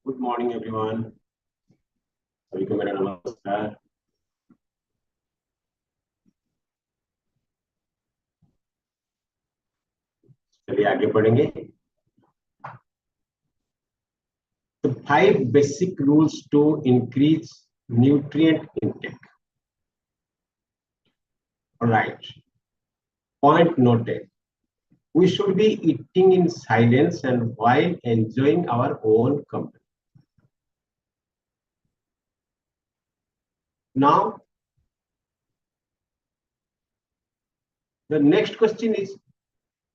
Good morning everyone. सभी को मेरा नमस्कार। चलिए आगे पढ़ेंगे। The five basic rules to increase nutrient intake. All right. Point noted. We should be eating in silence and while enjoying our own company. Now, the next question is,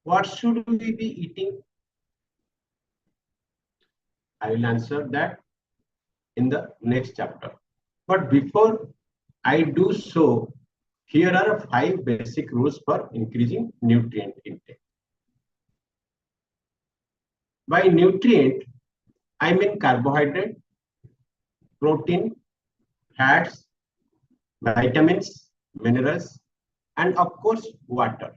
what should we be eating? I will answer that in the next chapter. But before I do so, here are five basic rules for increasing nutrient intake. By nutrient, I mean carbohydrate, protein, fats, vitamins, minerals, and of course, water.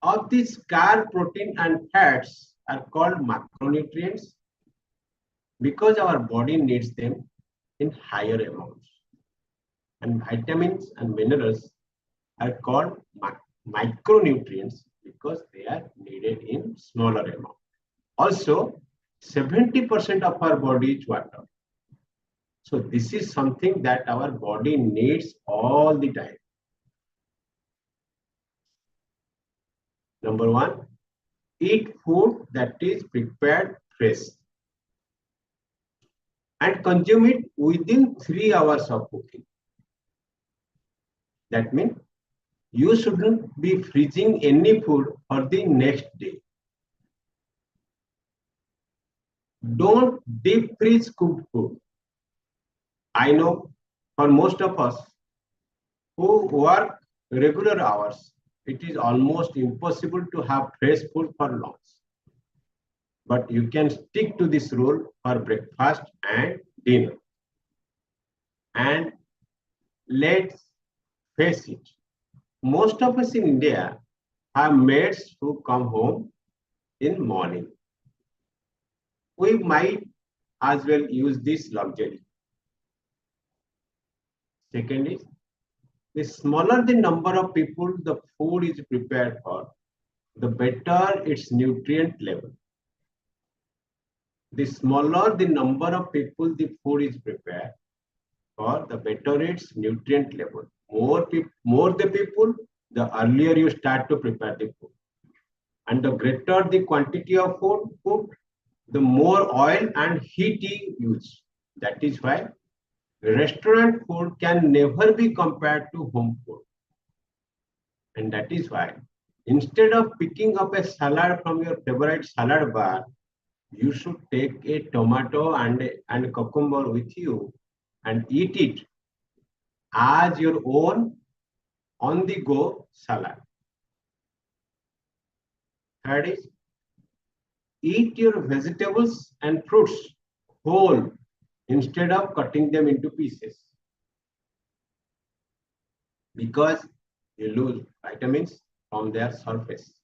Of these, carb, protein, and fats are called macronutrients because our body needs them in higher amounts. And vitamins and minerals are called micronutrients because they are needed in smaller amount. Also, 70% of our body is water. So this is something that our body needs all the time. Number one, eat food that is prepared fresh and consume it within 3 hours of cooking. That means you shouldn't be freezing any food for the next day. Don't deep freeze cooked food. I know for most of us who work regular hours, it is almost impossible to have fresh food for lunch. But you can stick to this rule for breakfast and dinner. And let's face it, most of us in India have maids who come home in morning. We might as well use this luxury. Second is, the smaller the number of people the food is prepared for, the better its nutrient level. The smaller the number of people the food is prepared for, the better its nutrient level. More the people, the earlier you start to prepare the food. And the greater the quantity of food cooked, the more oil and heat you use. That is why restaurant food can never be compared to home food. And that is why instead of picking up a salad from your favorite salad bar, you should take a tomato and a cucumber with you and eat it as your own on-the-go salad. Third is, eat your vegetables and fruits whole instead of cutting them into pieces, because you lose vitamins from their surface.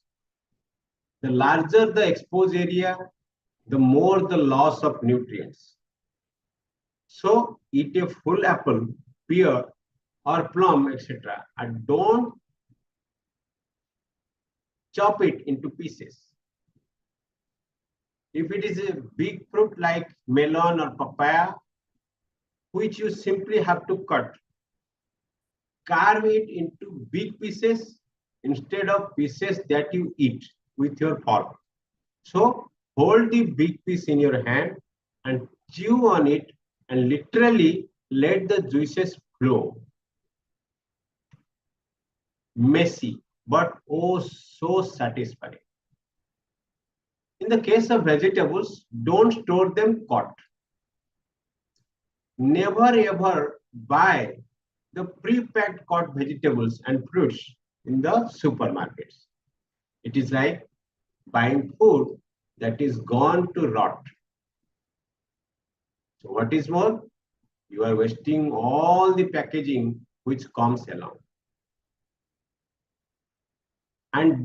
The larger the exposed area, the more the loss of nutrients. So eat a full apple, pear, or plum, etc. and don't chop it into pieces. If it is a big fruit like melon or papaya, which you simply have to cut, carve it into big pieces instead of pieces that you eat with your fork. So hold the big piece in your hand and chew on it and literally let the juices flow. Messy, but oh so satisfying. In the case of vegetables, don't store them cut. Never ever buy the pre-packed cut vegetables and fruits in the supermarkets. It is like buying food that is gone to rot. So what is more, you are wasting all the packaging which comes along. And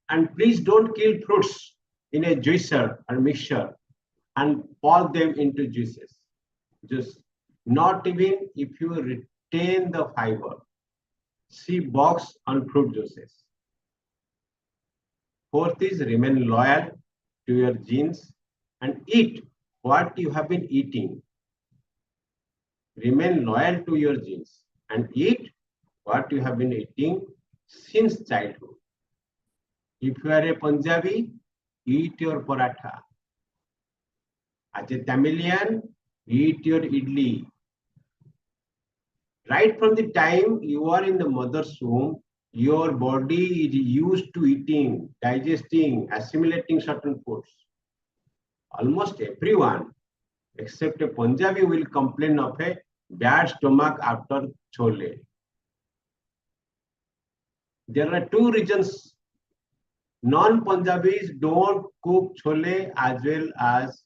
And please don't kill fruits in a juicer or mixture and pour them into juices. Just not even if you retain the fiber. See box on fruit juices. Fourth is remain loyal to your genes and eat what you have been eating. Remain loyal to your genes and eat what you have been eating since childhood. If you are a Punjabi, eat your paratha. As a Tamilian, eat your idli. Right from the time you are in the mother's womb, your body is used to eating, digesting, assimilating certain foods. Almost everyone, except a Punjabi, will complain of a bad stomach after chole. There are two reasons non-Punjabis don't cook chole as well as,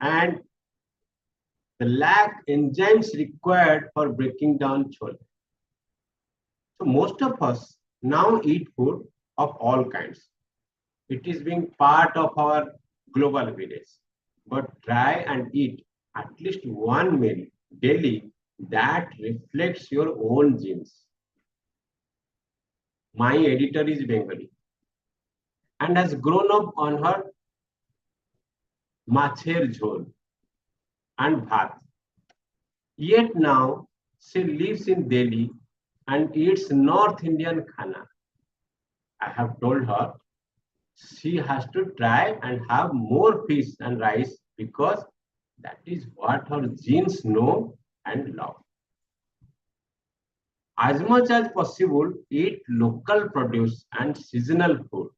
and the lack enzymes required for breaking down chole. So most of us now eat food of all kinds. It is being part of our global village. But try and eat at least one meal daily that reflects your own genes. My editor is Bengali and has grown up on her macher jhol and bhat. Yet now she lives in Delhi and eats North Indian khana. I have told her she has to try and have more fish and rice because that is what her genes know and love. As much as possible, eat local produce and seasonal food.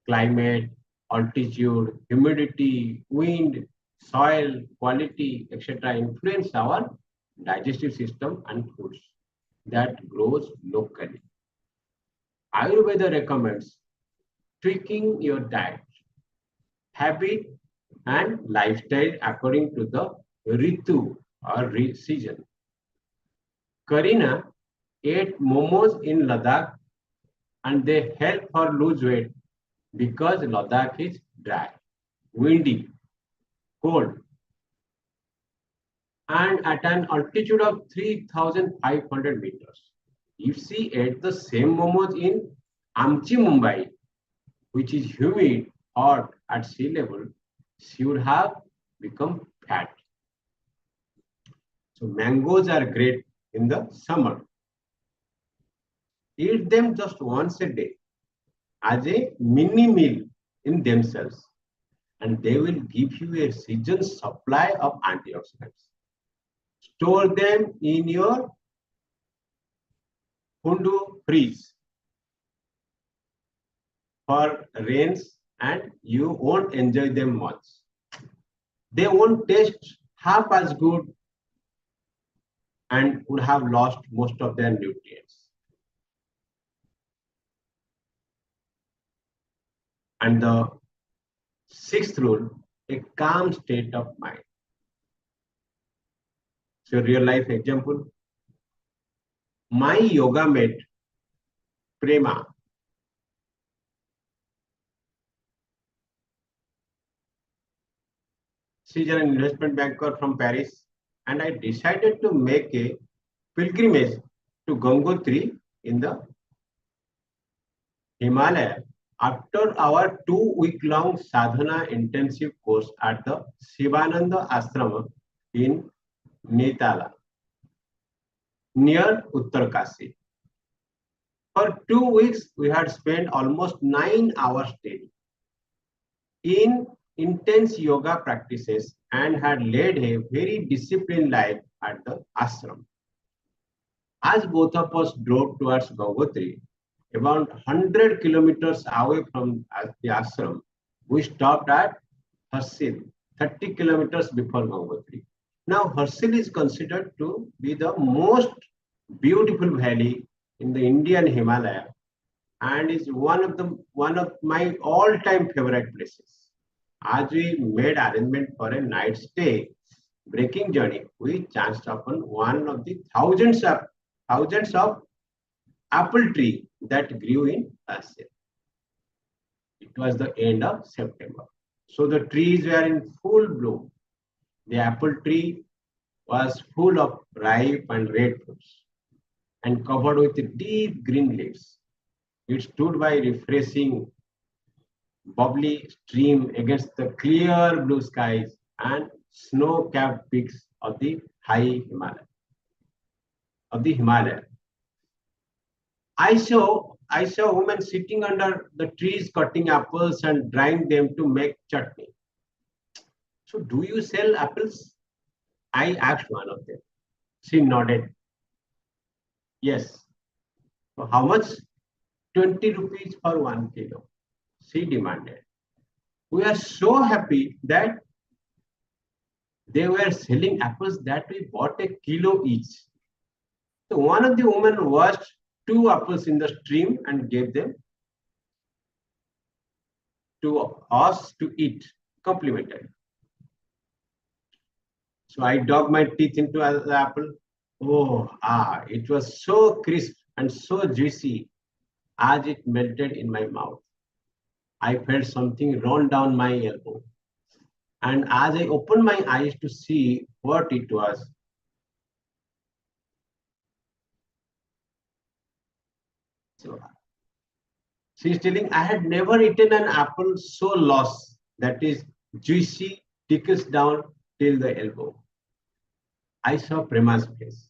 Climate, altitude, humidity, wind, soil, quality, etc. influence our digestive system and foods that grows locally. Ayurveda recommends tweaking your diet, habit, and lifestyle according to the ritu or season. Karina ate momos in Ladakh and they help her lose weight because Ladakh is dry, windy, cold, and at an altitude of 3,500 meters. If she ate the same momos in Amchi, Mumbai, which is humid, hot at sea level, she would have become fat. So mangoes are great in the summer. Eat them just once a day as a mini meal in themselves, and they will give you a season's supply of antioxidants. Store them in your Hundu freeze for rains and you won't enjoy them much. They won't taste half as good and would have lost most of their nutrients. And the sixth rule, a calm state of mind. So real life example, my yoga mate, Prema, she's an investment banker from Paris, and I decided to make a pilgrimage to Gangotri in the Himalaya after our 2-week-long sadhana intensive course at the Shivananda Ashrama in Naitala, near Uttarkasi. For 2 weeks, we had spent almost 9 hours daily in intense yoga practices and had led a very disciplined life at the ashram. As both of us drove towards Gangotri, about 100 kilometers away from the ashram, we stopped at Harsil, 30 kilometers before Gangotri. Now, Harsil is considered to be the most beautiful valley in the Indian Himalaya and is one of my all-time favorite places. As we made arrangement for a night stay, breaking journey, we chanced upon one of the thousands of apple tree that grew in Assyria. It was the end of September. So the trees were in full bloom. The apple tree was full of ripe and red fruits and covered with deep green leaves. It stood by refreshing, bubbly stream against the clear blue skies and snow-capped peaks of the high Himalaya. I saw women sitting under the trees cutting apples and drying them to make chutney. So, do you sell apples? I asked one of them. She nodded. Yes. So how much? 20 rupees for 1 kilo. She demanded. We are so happy that they were selling apples that we bought a kilo each. So one of the women washed 2 apples in the stream and gave them to us to eat, complimentary. So I dug my teeth into the apple. It was so crisp and so juicy as it melted in my mouth. I felt something run down my elbow. And as I opened my eyes to see what it was, so she's telling I had never eaten an apple so lost, that is juicy, tickles down till the elbow. I saw Prema's face.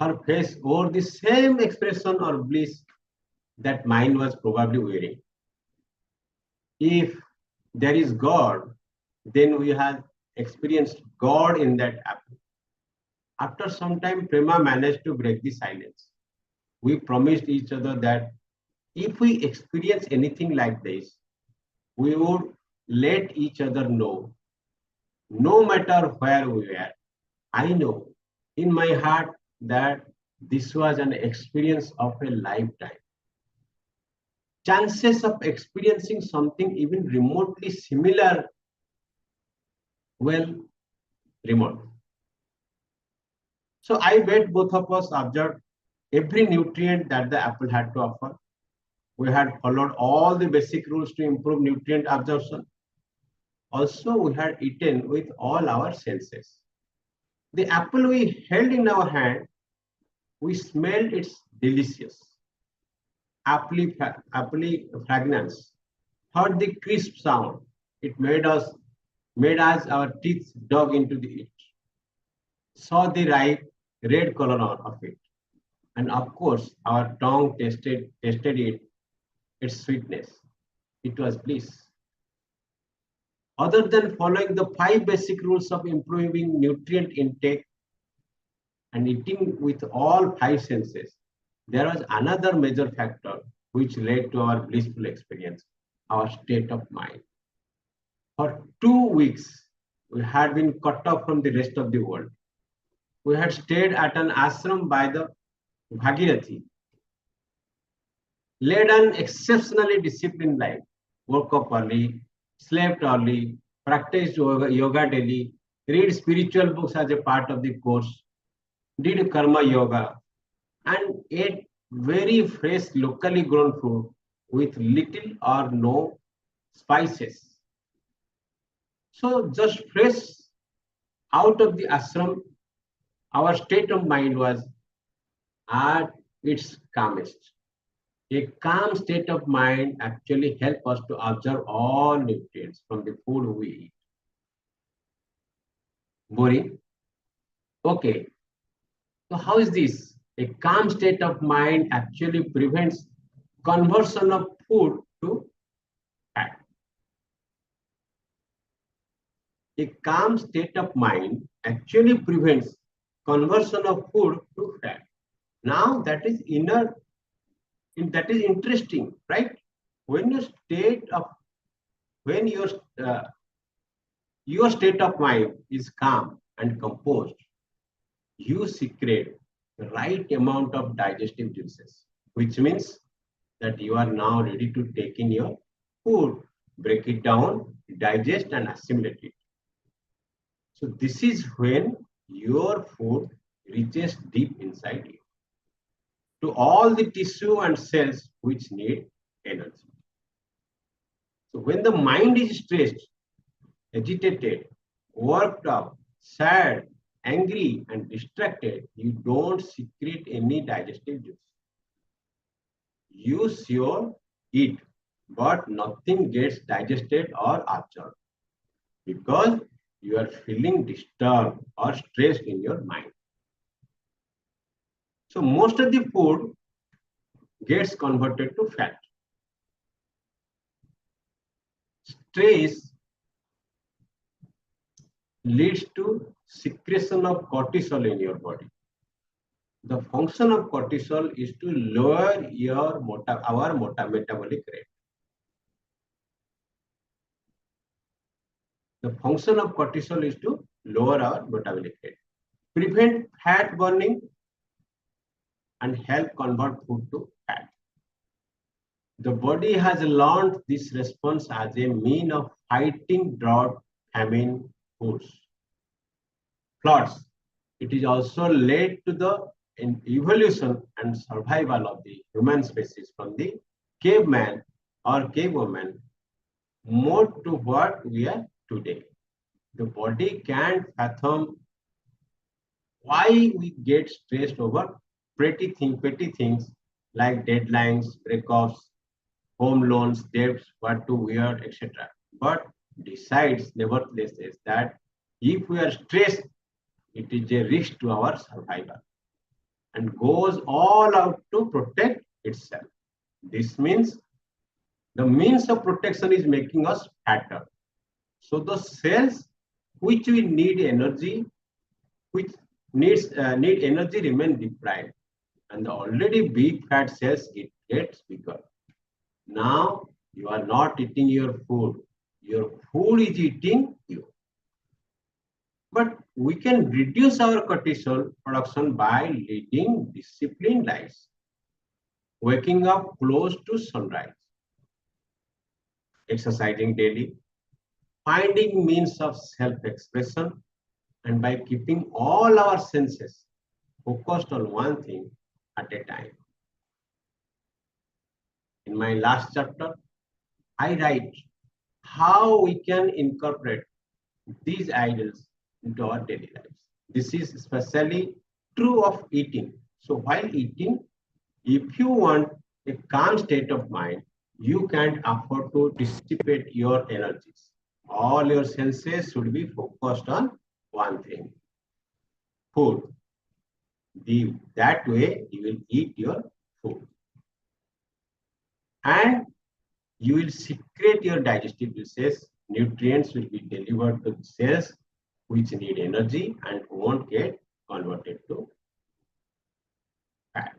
Her face wore the same expression or bliss that mine was probably wearing. If there is God, then we have experienced God in that apple. After some time, Prema managed to break the silence. We promised each other that if we experience anything like this, we would let each other know, no matter where we were. I know in my heart that this was an experience of a lifetime. Chances of experiencing something even remotely similar, well, remote. So I bet both of us observed every nutrient that the apple had to offer. We had followed all the basic rules to improve nutrient absorption. Also, we had eaten with all our senses. The apple we held in our hand, we smelled its delicious apple fragrance, heard the crisp sound. It made us our teeth dug into it, saw the ripe red color of it, and of course our tongue tasted its sweetness. It was bliss. Other than following the 5 basic rules of improving nutrient intake and eating with all 5 senses, there was another major factor which led to our blissful experience, our state of mind. For 2 weeks, we had been cut off from the rest of the world. We had stayed at an ashram by the Bhagirathi, led an exceptionally disciplined life, woke up early, slept early, practiced yoga daily, read spiritual books as a part of the course, did karma yoga, and ate very fresh locally grown food with little or no spices. So just fresh out of the ashram, our state of mind was at its calmest. A calm state of mind actually helps us to absorb all nutrients from the food we eat. Boring? Okay. So how is this? A calm state of mind actually prevents conversion of food to fat. A calm state of mind actually prevents conversion of food to fat. Now that is interesting, right? When when your state of mind is calm and composed, you secrete the right amount of digestive juices, which means that you are now ready to take in your food, break it down, digest and assimilate it. So this is when your food reaches deep inside you. to all the tissue and cells which need energy. So when the mind is stressed, agitated, worked up, sad, angry, and distracted, you don't secrete any digestive juice. You sure eat, but nothing gets digested or absorbed because you are feeling disturbed or stressed in your mind. So most of the food gets converted to fat. Stress leads to secretion of cortisol in your body. The function of cortisol is to lower our metabolic rate. The function of cortisol is to lower our metabolic rate, prevent fat burning, and help convert food to fat. The body has learned this response as a mean of fighting drought, famine, foods, floods. It is also led to the evolution and survival of the human species from the caveman or cavewoman more to what we are today. The body can't fathom why we get stressed over petty things like deadlines, breakups, home loans, debts, what to wear, etc. But decides nevertheless is that if we are stressed, it is a risk to our survival and goes all out to protect itself. This means the means of protection is making us fatter. So the cells which we need energy, which need energy remain deprived, and the already big fat cells it gets bigger. Now you are not eating your food. Your food is eating you. But we can reduce our cortisol production by leading disciplined lives, waking up close to sunrise, exercising daily, finding means of self-expression, and by keeping all our senses focused on one thing at a time. In my last chapter, I write how we can incorporate these ideals into our daily lives. This is especially true of eating. So while eating, if you want a calm state of mind, you can't afford to dissipate your energies. All your senses should be focused on one thing, food. That way you will eat your food. And you will secrete your digestive juices. Nutrients will be delivered to the cells which need energy and won't get converted to fat.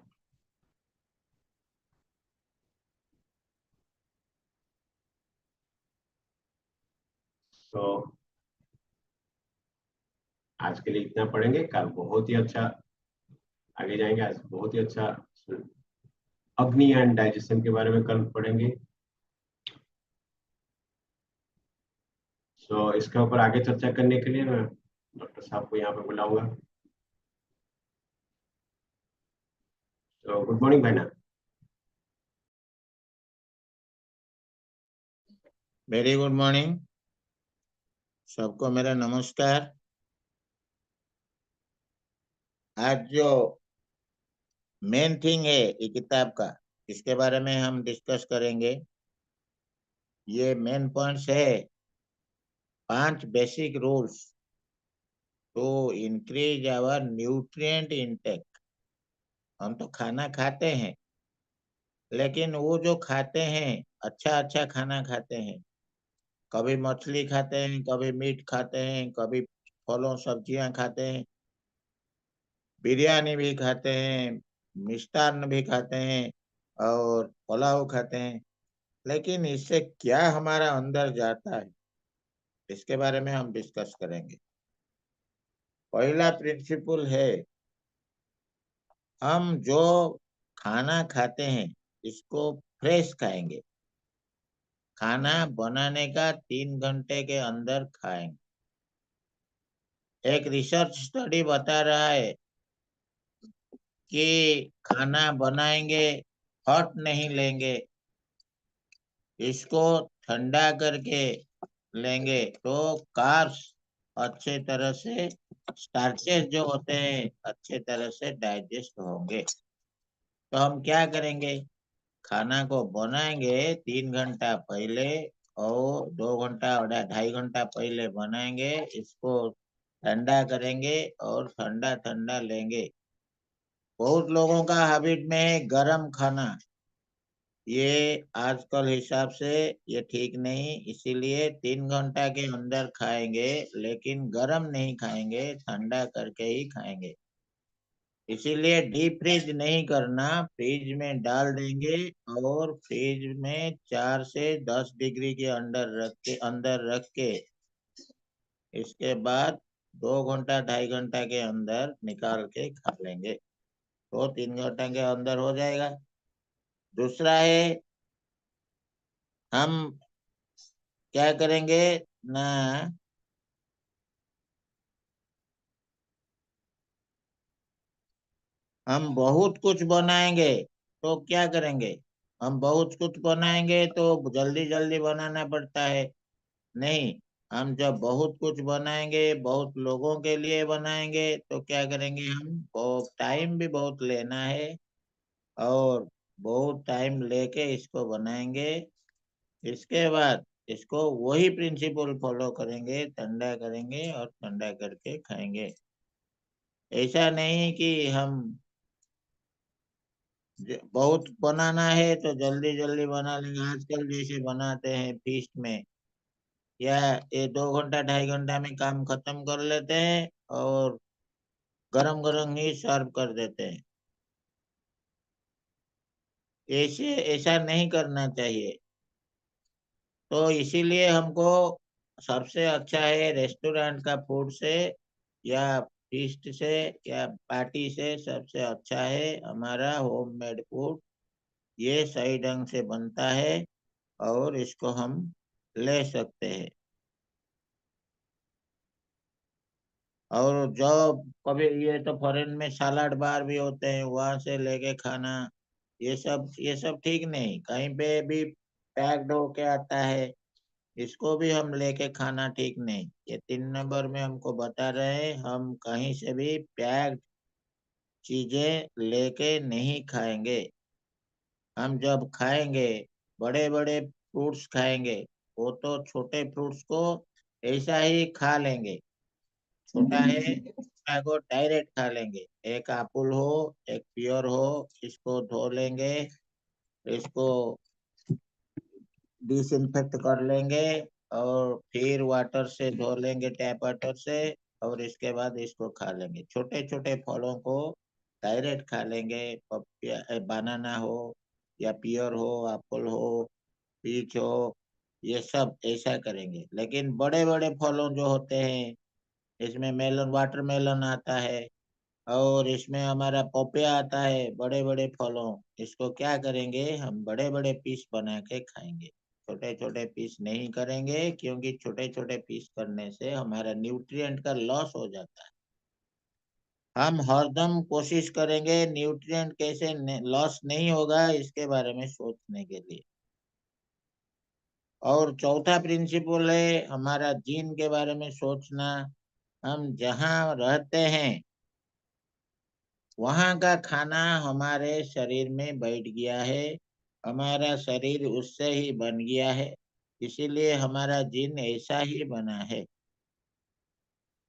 So आज के लिए इतना पढ़ेंगे, कल बहुत ही अच्छा आगे जाएंगे। आज बहुत ही अच्छा अग्नि एंड डाइजेशन के बारे में कल पढ़ेंगे। सो इसके ऊपर आगे चर्चा करने के लिए मैं डॉक्टर साहब को यहाँ पे बुलाऊंगा। तो गुड मॉर्निंग भाईना। वेरी गुड मॉर्निंग सबको, मेरा नमस्कार। आज जो मेन थिंग है ये किताब का, इसके बारे में हम डिस्कस करेंगे। ये मेन पॉइंट्स है 5 basic rules to increase our nutrient intake. हम तो खाना खाते हैं, लेकिन वो जो खाते हैं अच्छा खाना खाते हैं। कभी मछली खाते हैं, कभी मीट खाते हैं, कभी फलों सब्जियां खाते हैं, बिरयानी भी खाते हैं, मिष्टान्न भी खाते हैं और पुलाव खाते हैं। लेकिन इससे क्या हमारा अंदर जाता है, इसके बारे में हम डिस्कस करेंगे। पहला प्रिंसिपल है, हम जो खाना खाते हैं इसको फ्रेश खाएंगे। खाना बनाने का 3 घंटे के अंदर खाएंगे। एक रिसर्च स्टडी बता रहा है कि खाना बनाएंगे, हॉट नहीं लेंगे, इसको ठंडा करके लेंगे तो कार्ब्स अच्छे तरह से, स्टार्चेस जो होते हैं अच्छे तरह से डाइजेस्ट होंगे। तो हम क्या करेंगे, खाना को बनाएंगे 3 घंटा पहले और 2 घंटा और 2.5 घंटा पहले बनाएंगे, इसको ठंडा करेंगे और ठंडा ठंडा लेंगे। बहुत लोगों का हैबिट में है गरम खाना, ये आजकल हिसाब से ये ठीक नहीं, इसीलिए 3 घंटा के अंदर खाएंगे, लेकिन गरम नहीं खाएंगे, ठंडा करके ही खाएंगे। इसीलिए डीप फ्रीज नहीं करना, फ्रिज में डाल देंगे और फ्रिज में 4 से 10 डिग्री के अंदर रख के इसके बाद 2 घंटा 2.5 घंटा के अंदर निकाल के खा लेंगे, तो 3 घंटा के अंदर हो जाएगा। दूसरा है, हम क्या करेंगे ना, हम बहुत कुछ बनाएंगे तो क्या करेंगे, हम बहुत कुछ बनाएंगे तो जल्दी जल्दी बनाना पड़ता है। नहीं, हम जब बहुत कुछ बनाएंगे, बहुत लोगों के लिए बनाएंगे तो क्या करेंगे, हम बहुत टाइम भी बहुत लेना है और बहुत टाइम लेके इसको बनाएंगे। इसके बाद इसको वही प्रिंसिपल फॉलो करेंगे, ठंडा करेंगे और ठंडा करके खाएंगे। ऐसा नहीं कि हम बहुत बनाना है तो जल्दी जल्दी बना लेंगे, आजकल जैसे बनाते हैं फीस्ट में, या ये 2 घंटा 2.5 घंटा में काम खत्म कर लेते हैं और गरम गरम ही सर्व कर देते हैं। ऐसे ऐसा नहीं करना चाहिए। तो इसीलिए हमको सबसे अच्छा है रेस्टोरेंट का फूड से या फीस्ट से या पार्टी से, सबसे अच्छा है हमारा होममेड फूड। ये सही ढंग से बनता है और इसको हम ले सकते हैं। और जो कभी ये तो फॉरेन में सलाड बार भी होते हैं, वहां से लेके खाना, ये सब ठीक नहीं, कहीं पे भी पैक्ड होके आता है, इसको भी हम लेके खाना ठीक नहीं। ये 3 नंबर में हमको बता रहे हैं, हम कहीं से भी पैक्ड चीजें लेके नहीं खाएंगे। हम जब खाएंगे बड़े बड़े फ्रूट्स खाएंगे, वो तो छोटे फ्रूट्स को ऐसा ही खा लेंगे, छोटा है छोटा को डायरेक्ट खा लेंगे। एक एप्पल हो, एक पियर हो, इसको धो लेंगे, इसको डिसइंफेक्ट कर लेंगे और फिर वाटर से धो लेंगे, टैप वाटर से, और इसके बाद इसको खा लेंगे। छोटे छोटे फलों को डायरेक्ट खा लेंगे, बनाना हो या पियर हो, एप्पल हो, पीच हो, ये सब ऐसा करेंगे। लेकिन बड़े बड़े फलों जो होते हैं, इसमें मेलन, वाटरमेलन आता है और इसमें हमारा पपिया आता है, बड़े बड़े फलों, इसको क्या करेंगे, हम बड़े बड़े पीस बना के खाएंगे, छोटे छोटे पीस नहीं करेंगे, क्योंकि छोटे छोटे पीस करने से हमारा न्यूट्रिएंट का लॉस हो जाता है। हम हरदम कोशिश करेंगे न्यूट्रिएंट कैसे लॉस नहीं होगा इसके बारे में सोचने के लिए। और चौथा प्रिंसिपल है हमारा जीन के बारे में सोचना। हम जहाँ रहते हैं वहाँ का खाना हमारे शरीर में बैठ गया है, हमारा शरीर उससे ही बन गया है, इसीलिए हमारा जीन ऐसा ही बना है।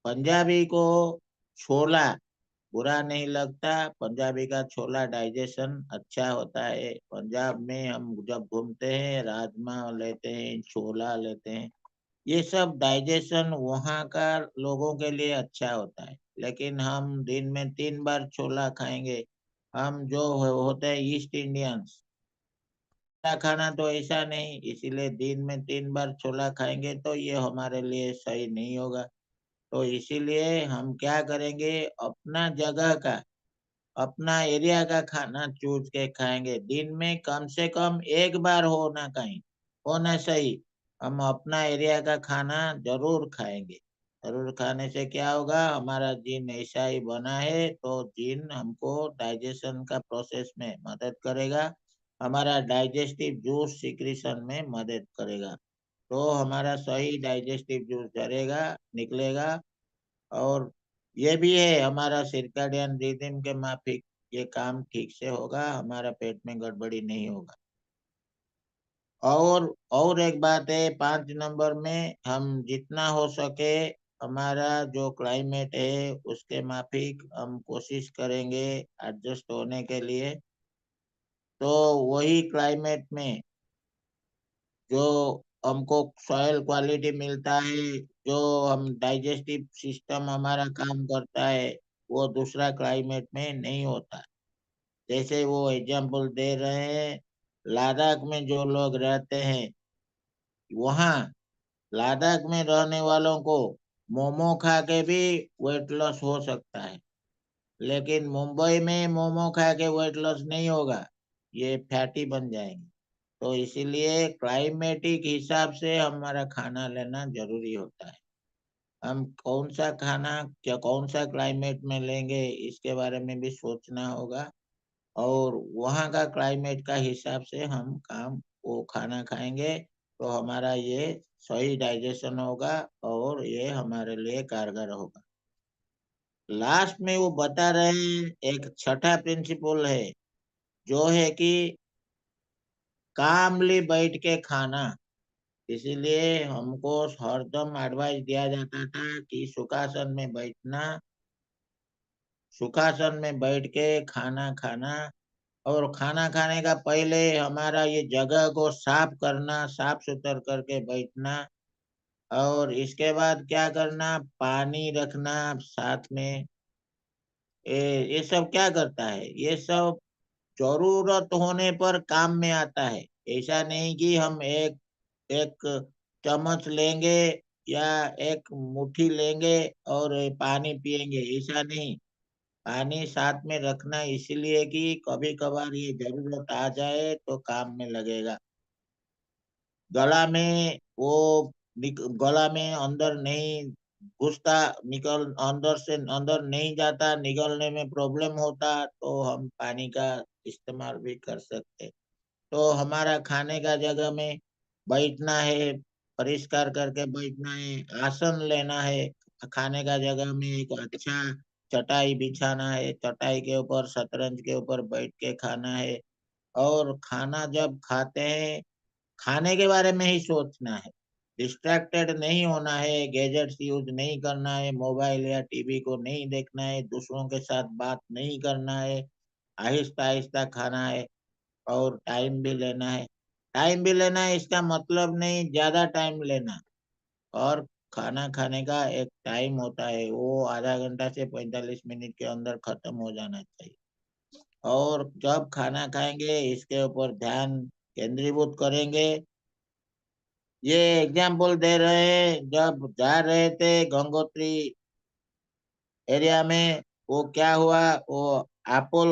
पंजाबी को छोला बुरा नहीं लगता, पंजाबी का छोला डाइजेशन अच्छा होता है। पंजाब में हम जब घूमते हैं राजमा लेते हैं, छोला लेते हैं, ये सब डाइजेशन वहाँ का लोगों के लिए अच्छा होता है। लेकिन हम दिन में 3 बार छोला खाएंगे, हम जो होते हैं ईस्ट इंडियंस, खाना तो ऐसा नहीं, इसीलिए दिन में 3 बार छोला खाएंगे तो ये हमारे लिए सही नहीं होगा। तो इसीलिए हम क्या करेंगे, अपना जगह का, अपना एरिया का खाना चूज के खाएंगे। दिन में कम से कम 1 बार होना, कहीं होना सही, हम अपना एरिया का खाना जरूर खाएंगे। जरूर खाने से क्या होगा, हमारा जीन ऐसा ही बना है, तो जीन हमको डाइजेशन का प्रोसेस में मदद करेगा, हमारा डाइजेस्टिव जूस सिक्रीशन में मदद करेगा, तो हमारा सही डाइजेस्टिव जूस झरेगा, निकलेगा। और ये भी है, हमारा सिरकाडियन रिदम के माफिक ये काम ठीक से होगा, हमारा पेट में गड़बड़ी नहीं होगा। और एक बात है, 5 नंबर में हम जितना हो सके हमारा जो क्लाइमेट है उसके माफिक हम कोशिश करेंगे एडजस्ट होने के लिए। तो वही क्लाइमेट में जो हमको सॉइल क्वालिटी मिलता है, जो हम डाइजेस्टिव सिस्टम हमारा काम करता है, वो दूसरा क्लाइमेट में नहीं होता। जैसे वो एग्जाम्पल दे रहे हैं, लद्दाख में जो लोग रहते हैं, वहाँ लद्दाख में रहने वालों को मोमो खा के भी वेट लॉस हो सकता है, लेकिन मुंबई में मोमो खा के वेट लॉस नहीं होगा, ये फैटी बन जाएंगे। तो इसीलिए क्लाइमेटिक हिसाब से हमारा खाना लेना जरूरी होता है। हम कौन सा खाना क्या कौन सा क्लाइमेट में लेंगे इसके बारे में भी सोचना होगा, और वहाँ का क्लाइमेट का हिसाब से हम काम वो खाना खाएंगे, तो हमारा ये सही डाइजेशन होगा और ये हमारे लिए कारगर होगा। लास्ट में वो बता रहे हैं, एक छठा प्रिंसिपल है, जो है कि कामली बैठ के खाना। इसीलिए हमको हरदम एडवाइस दिया जाता था कि सुखासन में बैठना, सुखासन में बैठ के खाना खाना, और खाना खाने का पहले हमारा ये जगह को साफ करना, साफ सुथर करके बैठना, और इसके बाद क्या करना, पानी रखना साथ में। ये सब क्या करता है, ये सब जरूरत होने पर काम में आता है। ऐसा नहीं कि हम एक एक चम्मच लेंगे या एक मुट्ठी लेंगे और पानी पिएंगे, ऐसा नहीं। पानी साथ में रखना इसलिए कि कभी कभार ये जरूरत आ जाए तो काम में लगेगा। गला में वो गला में अंदर नहीं घुसता, निकल अंदर से अंदर नहीं जाता, निकलने में प्रॉब्लम होता, तो हम पानी का इस्तेमाल भी कर सकते। तो हमारा खाने का जगह में बैठना है, परिष्कार करके बैठना है, आसन लेना है, खाने का जगह में एक अच्छा चटाई बिछाना है, चटाई के ऊपर शतरंज के ऊपर बैठ के खाना है। और खाना जब खाते हैं, खाने के बारे में ही सोचना है, डिस्ट्रैक्टेड नहीं होना है, गैजेट्स यूज नहीं करना है, मोबाइल या टीवी को नहीं देखना है, दूसरों के साथ बात नहीं करना है, आहिस्ता आहिस्ता खाना है, और टाइम भी लेना है। टाइम भी लेना है इसका मतलब नहीं ज्यादा टाइम लेना, और खाना खाने का एक टाइम होता है, वो आधा घंटा से 45 मिनट के अंदर खत्म हो जाना चाहिए। और जब खाना खाएंगे इसके ऊपर ध्यान केंद्रीभूत करेंगे। ये एग्जाम्पल दे रहे हैं, जब जा रहे थे गंगोत्री एरिया में, वो क्या हुआ, वो एप्पल,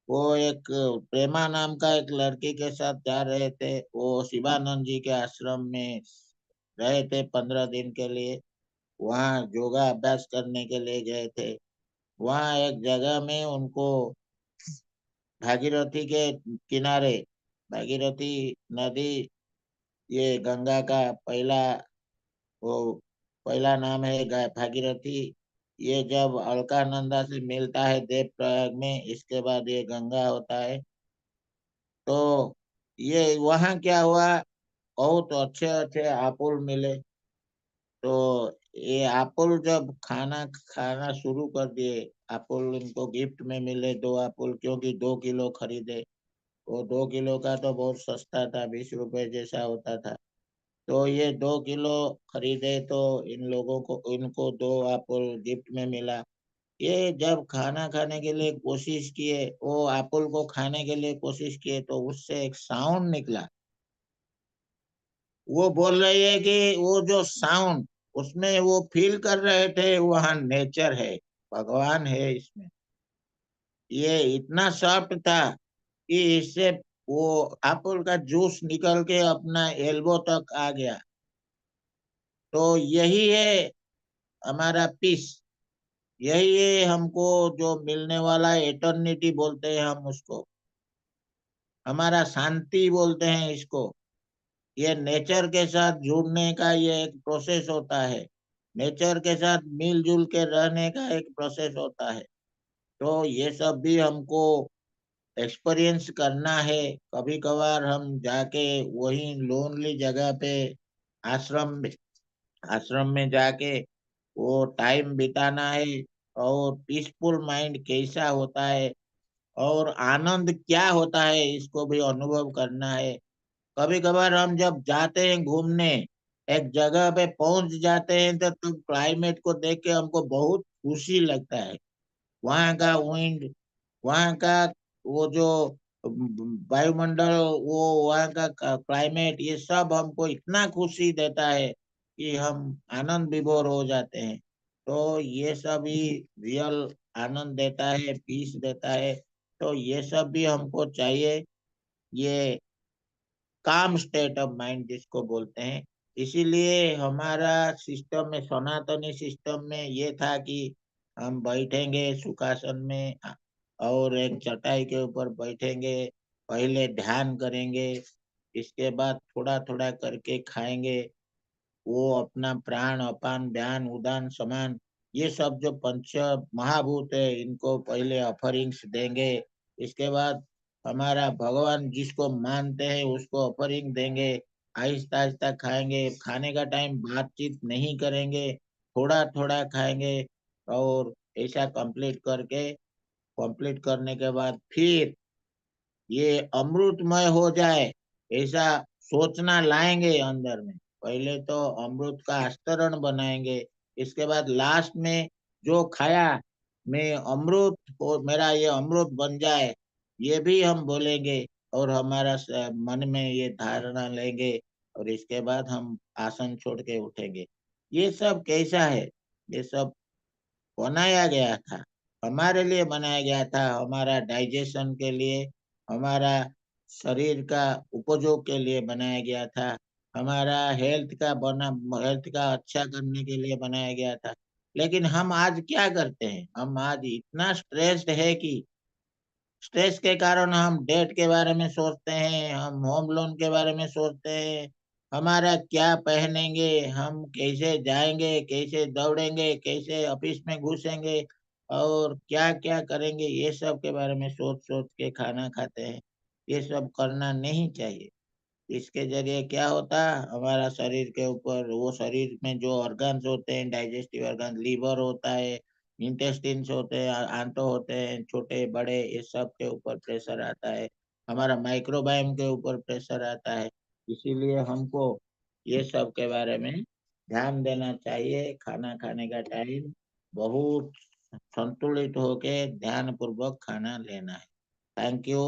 वो एक प्रेमा नाम का एक लड़की के साथ जा रहे थे, वो शिवानंद जी के आश्रम में रहे थे 15 दिन के लिए, वहाँ योगा अभ्यास करने के लिए गए थे। वहाँ एक जगह में उनको भागीरथी के किनारे, भागीरथी नदी, ये गंगा का पहला वो पहला नाम है भागीरथी। ये जब अलकानंदा से मिलता है देव प्रयाग में, इसके बाद ये गंगा होता है। तो ये वहाँ क्या हुआ, बहुत अच्छे अच्छे एप्पल मिले। तो ये एप्पल जब खाना खाना शुरू कर दिए, एप्पल इनको गिफ्ट में मिले 2 एप्पल, क्योंकि 2 किलो खरीदे। वो 2 किलो का तो बहुत सस्ता था, 20 रुपए जैसा होता था। तो ये 2 किलो खरीदे, तो इन लोगों को इनको 2 एप्पल गिफ्ट में मिला। ये जब खाना खाने के लिए कोशिश किए, वो एप्पल को खाने के लिए कोशिश किए, तो उससे एक साउंड निकला। वो बोल रही है कि वो जो साउंड, उसमें वो फील कर रहे थे वहाँ नेचर है, भगवान है इसमें। ये इतना सॉफ्ट था कि इससे वो एप्पल का जूस निकल के अपना एल्बो तक आ गया। तो यही है, हमारा पीस, यही है हमको जो मिलने वाला एटर्निटी बोलते हैं हम उसको, हमारा शांति बोलते हैं इसको। ये नेचर के साथ जुड़ने का ये एक प्रोसेस होता है, नेचर के साथ मिलजुल के रहने का एक प्रोसेस होता है। तो ये सब भी हमको एक्सपीरियंस करना है। कभी कभार हम जाके वही लोनली जगह पे आश्रम आश्रम में जाके वो टाइम बिताना है, और पीसफुल माइंड कैसा होता है और आनंद क्या होता है इसको भी अनुभव करना है। कभी कभार हम जब जाते हैं घूमने, एक जगह पे पहुंच जाते हैं तो क्लाइमेट को देख के हमको बहुत खुशी लगता है। वहाँ का विंड, वहाँ का वो जो वायुमंडल, वो वहाँ का क्लाइमेट, ये सब हमको इतना खुशी देता है कि हम आनंद विभोर हो जाते हैं। तो ये सब ही रियल आनंद देता है, पीस देता है। तो ये सब भी हमको चाहिए, ये काम स्टेट ऑफ माइंड जिसको बोलते हैं। इसीलिए हमारा सिस्टम में, सनातनी सिस्टम में ये था कि हम बैठेंगे सुखासन में और एक चटाई के ऊपर बैठेंगे, पहले ध्यान करेंगे, इसके बाद थोड़ा थोड़ा करके खाएंगे। वो अपना प्राण अपान व्यान उदान समान, ये सब जो पंच महाभूत है, इनको पहले ऑफरिंग्स देंगे। इसके बाद हमारा भगवान जिसको मानते हैं उसको ऑफरिंग देंगे। आहिस्ता आहिस्ता खाएंगे, खाने का टाइम बातचीत नहीं करेंगे, थोड़ा थोड़ा खाएंगे। और ऐसा कंप्लीट करने के बाद फिर ये अमृतमय हो जाए, ऐसा सोचना लाएंगे अंदर में। पहले तो अमृत का अस्तरण बनाएंगे, इसके बाद लास्ट में जो खाया मैं अमृत हो, मेरा ये अमृत बन जाए, ये भी हम बोलेंगे। और हमारा मन में ये धारणा लेंगे, और इसके बाद हम आसन छोड़ के उठेंगे। ये सब कैसा है, ये सब बनाया गया था, हमारे लिए बनाया गया था, हमारा डाइजेशन के लिए, हमारा शरीर का उपयोग के लिए बनाया गया था, हमारा हेल्थ का अच्छा करने के लिए बनाया गया था। लेकिन हम आज क्या करते हैं, हम आज इतना स्ट्रेस्ड है कि स्ट्रेस के कारण हम डेट के बारे में सोचते हैं, हम होम लोन के बारे में सोचते हैं, हमारा क्या पहनेंगे, हम कैसे जाएंगे, कैसे दौड़ेंगे, कैसे ऑफिस में घुसेंगे, और क्या क्या करेंगे, ये सब के बारे में सोच सोच के खाना खाते हैं। ये सब करना नहीं चाहिए। इसके जरिए क्या होता, हमारा शरीर के ऊपर, वो शरीर में जो ऑर्गन्स होते हैं, डाइजेस्टिव ऑर्गन, लीवर होता है, इंटेस्टिन्स होते हैं, आंतों होते हैं, छोटे बड़े, इस सब के ऊपर प्रेशर आता है, हमारा माइक्रोबायोम के ऊपर प्रेशर आता है। इसीलिए हमको ये सब के बारे में ध्यान देना चाहिए। खाना खाने का टाइम बहुत संतुलित होके ध्यान पूर्वक खाना लेना है। Thank you.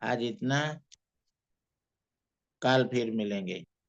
आज इतना, कल फिर मिलेंगे।